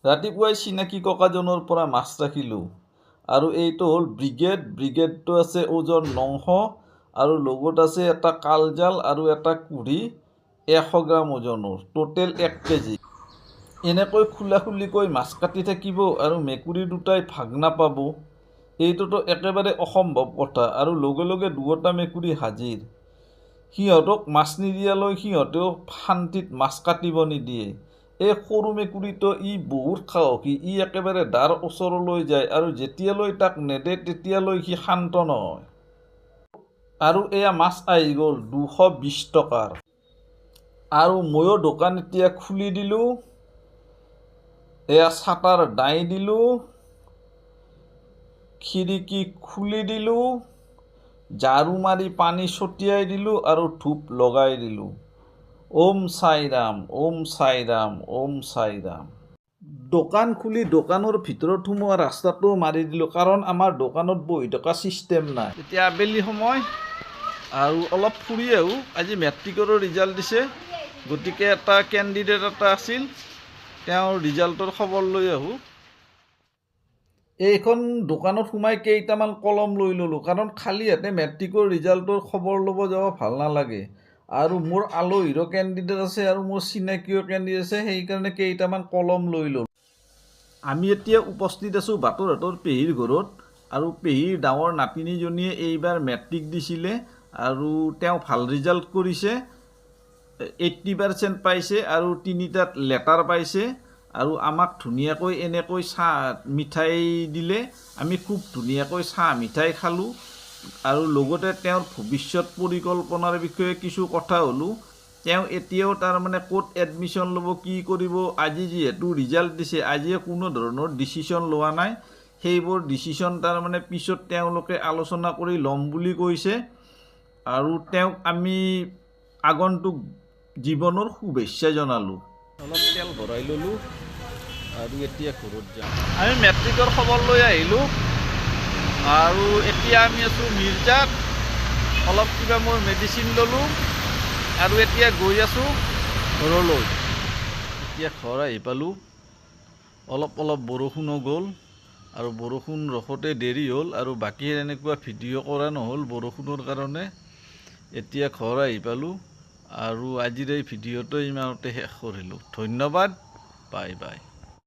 ৰাতিপুৱাই চিনাকি ককাজনৰ পৰা মাছ ৰাখিলোঁ আৰু এইটো হ'ল ব্ৰিগেডটো আছে ওজন 900 আৰু লগত আছে এটা কালজাল আৰু এটা কুঢ়ি 100 গ্ৰাম ওজনৰ, টোটেল 1 কেজি। এনেকৈ খোলাখুলিকৈ মাছ কাটি থাকিব আৰু মেকুৰী দুটাই ভাগ নাপাব, এইটোতো একেবাৰে অসম্ভৱ কথা। আৰু লগে লগে দুয়োটা মেকুৰী হাজিৰ। সিহঁতক মাছ নিদিয়ালৈ সিহঁতেও শান্তিত মাছ কাটিব নিদিয়ে। এই সৰু মেকুৰীটো ই বহুত সাহসী, ই একেবাৰে দাৰ ওচৰলৈ যায় আৰু যেতিয়ালৈ তাক নেদে তেতিয়ালৈ সি শান্ত নহয়। আৰু এয়া মাছ আহি গ'ল 220 টকাৰ। আৰু ময়ো দোকান এতিয়া খুলি দিলোঁ, এয়া চাটাৰ দাই দিলোঁ, খিৰিকী খুলি দিলোঁ, ঝাৰু মাৰি পানী ছটিয়াই দিলোঁ আৰু ধূপ লগাই দিলোঁ। ওম সাই ৰাম, ওম সাই ৰাম, ওম সাই ৰাম। দোকান খুলি দোকানৰ ভিতৰত সোমোৱা ৰাস্তাটো মাৰি দিলোঁ, কাৰণ আমাৰ দোকানত বহি থকা ছিষ্টেম নাই। এতিয়া আবেলি সময় আৰু অলপ ফুৰি আহোঁ। আজি মেট্ৰিকৰো ৰিজাল্ট দিছে, গতিকে এটা কেণ্ডিডেট এটা আছিল, তেওঁৰ ৰিজাল্টৰ খবৰ লৈ আহোঁ। এইখন দোকানত সোমাই কেইটামান কলম লৈ ল'লোঁ, কাৰণ খালী হাতে মেট্ৰিকৰ ৰিজাল্টৰ খবৰ ল'ব যাব ভাল নালাগে। আৰু মোৰ আলহীৰো কেণ্ডিডেট আছে আৰু মোৰ চিনাকিও কেণ্ডিডেট আছে, সেইকাৰণে কেইটামান কলম লৈ ল'লোঁ। আমি এতিয়া উপস্থিত আছোঁ বাটৰহাটৰ পেহীৰ ঘৰত। আৰু পেহীৰ ডাঙৰ নাতিনীজনীয়ে এইবাৰ মেট্ৰিক দিছিলে আৰু তেওঁ ভাল ৰিজাল্ট কৰিছে, 80% পাইছে আৰু 3টাত লেটাৰ পাইছে। আৰু আমাক ধুনীয়াকৈ এনেকৈ চাহ মিঠাই দিলে, আমি খুব ধুনীয়াকৈ চাহ মিঠাই খালোঁ। আৰু লগতে তেওঁৰ ভৱিষ্যত পৰিকল্পনাৰ বিষয়ে কিছু কথা হ'লোঁ। তেওঁ এতিয়াও তাৰমানে ক'ত এডমিশ্যন ল'ব, কি কৰিব, আজি যিহেতু ৰিজাল্ট দিছে, আজিয়ে কোনো ধৰণৰ ডিচিশ্যন লোৱা নাই। সেইবোৰ ডিচিশ্যন তাৰমানে পিছত তেওঁলোকে আলোচনা কৰি ল'ম বুলি কৈছে। আৰু তেওঁক আমি আগন্তুক জীৱনৰ শুভেচ্ছা জনালোঁ। অলপ তেল ভৰাই ল'লোঁ আৰু এতিয়া ঘৰত যাম। আমি মেট্ৰিকৰ খবৰ লৈ আহিলোঁ আৰু এতিয়া আমি আছোঁ মিৰ্জাত। অলপ কিবা মোৰ মেডিচিন ল'লোঁ আৰু এতিয়া গৈ আছোঁ ঘৰলৈ। এতিয়া ঘৰ আহি পালোঁ, অলপ বৰষুণো গ'ল আৰু বৰষুণ ৰখোতে দেৰি হ'ল আৰু বাকী এনেকুৱা ভিডিঅ' কৰা নহ'ল বৰষুণৰ কাৰণে। এতিয়া ঘৰ আহি পালোঁ আৰু আজিৰ এই ভিডিঅ'টো ইমানতে শেষ কৰিলোঁ। ধন্যবাদ, বাই বাই।